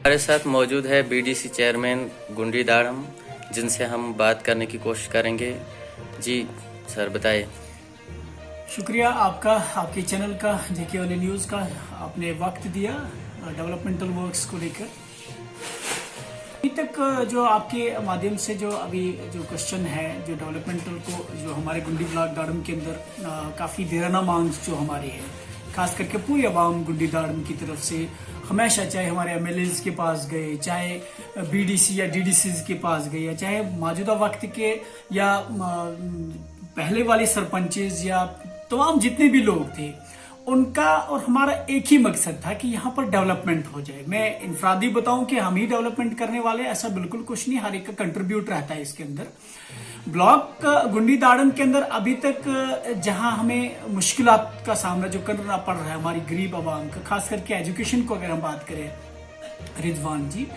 हमारे साथ मौजूद है बीडीसी चेयरमैन गुंडी दाड़म, जिनसे हम बात करने की कोशिश करेंगे। जी सर, बताइए। शुक्रिया आपका, आपके चैनल का, जेके वाले न्यूज़ का। आपने वक्त दिया डेवलपमेंटल वर्क्स को लेकर। अभी तक जो आपके माध्यम से जो अभी जो क्वेश्चन है, जो डेवलपमेंटल को, जो हमारे गुंडी ब्लॉक दाड़म के अंदर काफ़ी देराना मांग जो हमारी है, खास करके पूरी आवाम गुंडी दाड़म की तरफ से हमेशा, चाहे हमारे एमएलएज के पास गए, चाहे बीडीसी या डीडीसी के पास गए, या चाहे मौजूदा वक्त के या पहले वाले सरपंचेज या तमाम जितने भी लोग थे, उनका और हमारा एक ही मकसद था कि यहाँ पर डेवलपमेंट हो जाए। मैं इनफरादी बताऊं कि हम ही डेवलपमेंट करने वाले, ऐसा बिल्कुल कुछ नहीं, हर एक का कंट्रीब्यूट रहता है इसके अंदर। ब्लॉक गुंडी दाड़म के अंदर अभी तक जहां हमें मुश्किलात का सामना जो करना पड़ रहा है हमारी गरीब आवाम का, खास करके एजुकेशन को अगर हम बात करें रिजवान जी,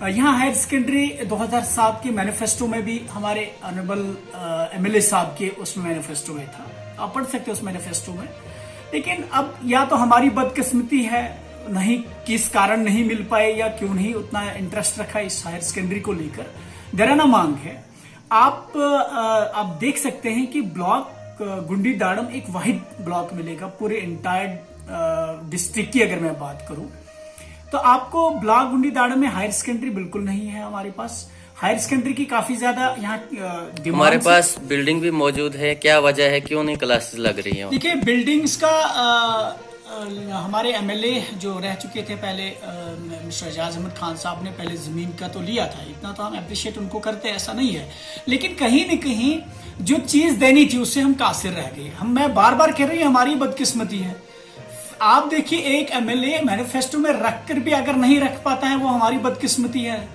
यहाँ हायर सेकेंडरी 2007 के मैनिफेस्टो में भी हमारे ऑनरेबल एमएलए साहब के उसमें मैनिफेस्टो में था, आप पढ़ सकते हो उस मैनिफेस्टो में। लेकिन अब या तो हमारी बदकिस्मती है, नहीं किस कारण नहीं मिल पाए या क्यों नहीं उतना इंटरेस्ट रखा इस हायर सेकेंडरी को लेकर, देराना मांग है। आप देख सकते हैं कि ब्लॉक गुंडी दाड़म एक वाहिद ब्लॉक मिलेगा पूरे इंटायर डिस्ट्रिक्ट की। अगर मैं बात करूं तो आपको ब्लॉक गुंडी दाड़म में हायर सेकेंडरी बिल्कुल नहीं है हमारे पास। हायर सेकेंडरी की काफी ज्यादा यहाँ हमारे पास बिल्डिंग भी मौजूद है, क्या वजह है, क्यों नहीं क्लासेस लग रही हैं? देखिए, बिल्डिंग्स का हमारे एमएलए जो रह चुके थे पहले, मिस्टर एजाज अहमद खान साहब ने पहले जमीन का तो लिया था, इतना तो हम अप्रिशिएट उनको करते, ऐसा नहीं है। लेकिन कहीं न कहीं जो चीज देनी थी उससे हम कासिर रह गए। मैं बार बार कह रही हूँ, हमारी बदकिस्मती है। आप देखिए, एक एमएलए मैनिफेस्टो में रख कर भी अगर नहीं रख पाता है, वो हमारी बदकिस्मती है,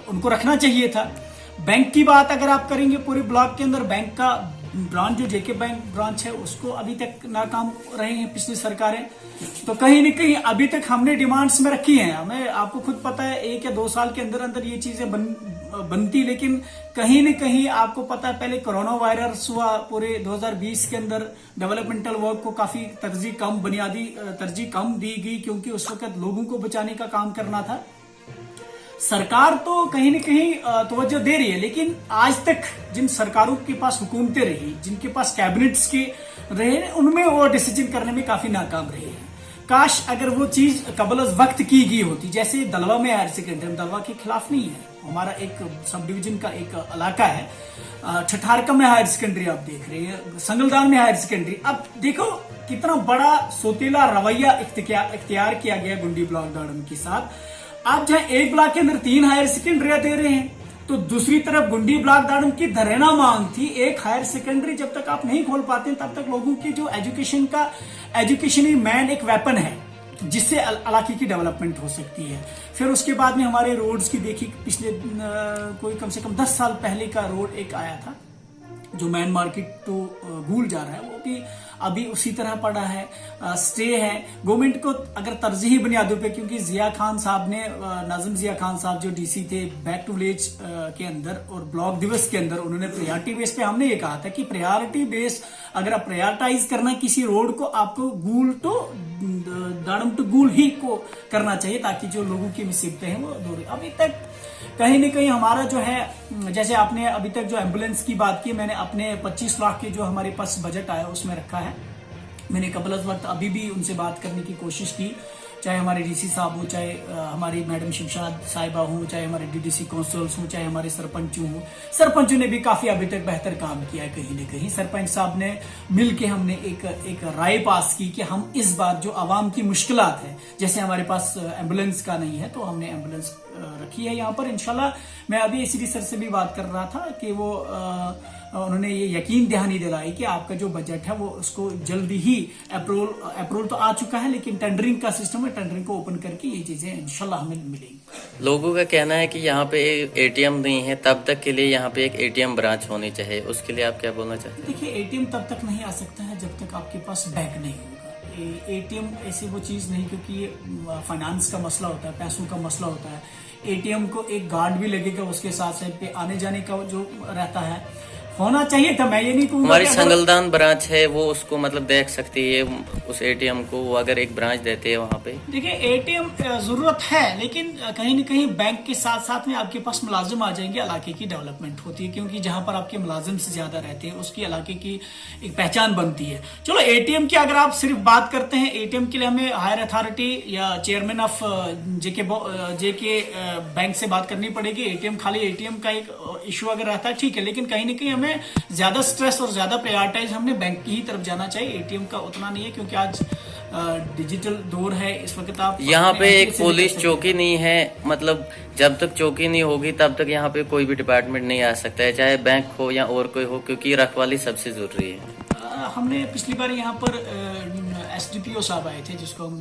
उनको रखना चाहिए था। बैंक की बात अगर आप करेंगे, पूरे ब्लॉक के अंदर बैंक का ब्रांच जो जेके बैंक ब्रांच है, उसको अभी तक नाकाम रहे हैं पिछली सरकारें। तो कहीं न कहीं अभी तक हमने डिमांड्स में रखी हैं, हमें आपको खुद पता है 1 या 2 साल के अंदर अंदर ये चीजें बनती, लेकिन कहीं न कहीं आपको पता है पहले कोरोना वायरस हुआ, पूरे 2020 के अंदर डेवलपमेंटल वर्क को काफी बुनियादी तरजीह कम दी गई, क्योंकि उस वक्त लोगों को बचाने का काम करना था। सरकार तो कहीं न कहीं तवज्जो दे रही है, लेकिन आज तक जिन सरकारों के पास हुकूमतें रही, जिनके पास कैबिनेट्स के रहे, उनमें वो डिसीजन करने में काफी नाकाम रहे हैं। काश अगर वो चीज कबल वक्त की गई होती, जैसे दलवा में हायर सेकेंडरी, हम दलवा के खिलाफ नहीं है, हमारा एक सब डिवीजन का एक इलाका है। ठठारका में हायर सेकेंडरी आप देख रहे हैं, संगलदान में हायर सेकेंडरी। अब देखो कितना बड़ा सोतेला रवैया इख्तियार किया गया गुंडी ब्लॉक दाड़म के साथ। आप जहां एक ब्लॉक के अंदर 3 हायर सेकेंडरी दे रहे हैं, तो दूसरी तरफ गुंडी ब्लॉक दाड़म की धरेना मांग थी एक हायर सेकेंडरी। जब तक आप नहीं खोल पाते तब तक लोगों की जो एजुकेशन ही मैन एक वेपन है, जिससे इलाके की डेवलपमेंट हो सकती है। फिर उसके बाद में हमारे रोड्स की देखी, पिछले कोई कम से कम 10 साल पहले का रोड एक आया था जो मैन मार्केट टू गूल जा रहा है, वो भी अभी उसी तरह पड़ा है, स्टे है। गवर्नमेंट को अगर तरजीही बुनियादों पे, क्योंकि जिया खान साहब ने, नाजिम जिया खान साहब जो डीसी थे, बैक टू विलेज के अंदर और ब्लॉक दिवस के अंदर उन्होंने प्रायोरिटी बेस पे, हमने ये कहा था कि प्रायोरिटी बेस अगर आप प्रायोरिटाइज करना किसी रोड को, आपको गूल टू दाड़म टू गूल ही को करना चाहिए, ताकि जो लोगों की मुसीबतें हैं वो दूर। अभी तक कहीं न कहीं हमारा जो है, जैसे आपने अभी तक जो एम्बुलेंस की बात की, मैंने अपने 25 लाख के जो हमारे पास बजट आया उसमें रखा है। मैंने कबल वक्त अभी भी उनसे बात करने की कोशिश की, चाहे हमारे डीसी साहब हो, चाहे हमारी मैडम शिमशाद साहिबा हो, चाहे हमारे डीडीसी काउंसिल्स हो, चाहे हमारे सरपंचों हो। सरपंचों ने भी काफी अभी तक बेहतर काम किया है। कहीं न कहीं सरपंच साहब ने मिलके हमने एक राय पास की कि हम इस बार जो आवाम की मुश्किलात है, जैसे हमारे पास एम्बुलेंस का नहीं है, तो हमने एम्बुलेंस रखी है यहाँ पर इंशाल्लाह। मैं अभी एसीडी सर से भी बात कर रहा था कि वो उन्होंने ये यकीन दहानी दिलाई कि आपका जो बजट है वो उसको जल्दी ही अप्रूवल तो आ चुका है, लेकिन टेंडरिंग का सिस्टम है, टेंडरिंग को ओपन करके ये चीजें इंशाल्लाह हमें मिलेंगी। लोगों का कहना है कि यहाँ पे एटीएम नहीं है, तब तक के लिए यहाँ पे एक एटीएम ब्रांच होनी चाहिए, उसके लिए आप क्या बोलना चाहते हैं? देखिए, एटीएम तब तक नहीं आ सकता है जब तक आपके पास बैंक नहीं होगा। एटीएम ऐसी वो चीज नहीं, क्योंकि ये फाइनेंस का मसला होता है, पैसों का मसला होता है। एटीएम को एक गार्ड भी लगेगा, उसके साथ साथ पे आने जाने का जो रहता है। होना चाहिए था। मैं ये नहीं कहूंगा हमारी कि अगर- संगलदान ब्रांच है वो उसको मतलब देख सकती है उस एटीएम को, वो अगर एक ब्रांच देते हैं वहाँ पे। देखिए एटीएम जरूरत है, लेकिन कहीं ना कहीं बैंक के साथ साथ में आपके पास मुलाजिम आ जाएंगे, इलाके की डेवलपमेंट होती है, क्योंकि जहां पर आपके मुलाजिम से ज्यादा रहते हैं उसकी इलाके की एक पहचान बनती है। चलो एटीएम की अगर आप सिर्फ बात करते हैं, एटीएम के लिए हमें हायर अथॉरिटी या चेयरमैन ऑफ जेके बैंक से बात करनी पड़ेगी। एटीएम खाली एटीएम का एक इशू अगर रहता है ठीक है, लेकिन कहीं ना कहीं हमें ज्यादा स्ट्रेस और ज्यादा प्रायोरिटाइज हमने बैंक की ही तरफ जाना चाहिए। एटीएम का उतना नहीं है, क्योंकि आज डिजिटल दौर है इस वक्त। आप यहाँ पे अपने एक से पुलिस भी कर सकते चौकी नहीं है, मतलब जब तक चौकी नहीं होगी तब तक यहाँ पे कोई भी डिपार्टमेंट नहीं आ सकता है, चाहे बैंक हो या और कोई हो, क्योंकि रखवाली सबसे जरूरी है। हमने पिछली बार यहाँ पर एसडीपीओ साहब आए थे, जिसको हम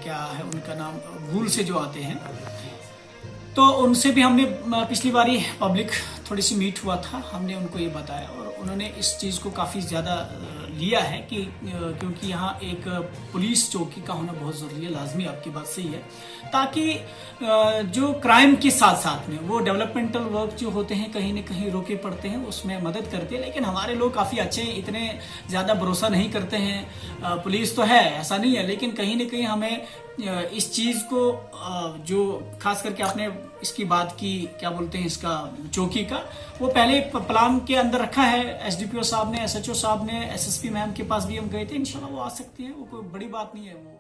क्या है उनका नाम, भूल से जो आते हैं, तो उनसे भी हमने पिछली बारी पब्लिक थोड़ी सी मीट हुआ था, हमने उनको ये बताया और उन्होंने इस चीज़ को काफ़ी ज़्यादा लिया है कि क्योंकि यहाँ एक पुलिस चौकी का होना बहुत ज़रूरी है, लाजमी, आपकी बात सही है, ताकि जो क्राइम के साथ साथ में वो डेवलपमेंटल वर्क जो होते हैं कहीं ना कहीं रोके पड़ते हैं, उसमें मदद करते हैं। लेकिन हमारे लोग काफ़ी अच्छे हैं, इतने ज़्यादा भरोसा नहीं करते हैं। पुलिस तो है, ऐसा नहीं है, लेकिन कहीं ना कहीं हमें इस चीज़ को जो खास करके आपने इसकी बात की, क्या बोलते हैं इसका, चौकी का, वो पहले प्लान के अंदर रखा है एसडीपीओ साहब ने, एसएचओ साहब ने, एसएसपी मैम के पास भी हम गए थे, इंशाल्लाह वो आ सकती है, वो कोई बड़ी बात नहीं है वो।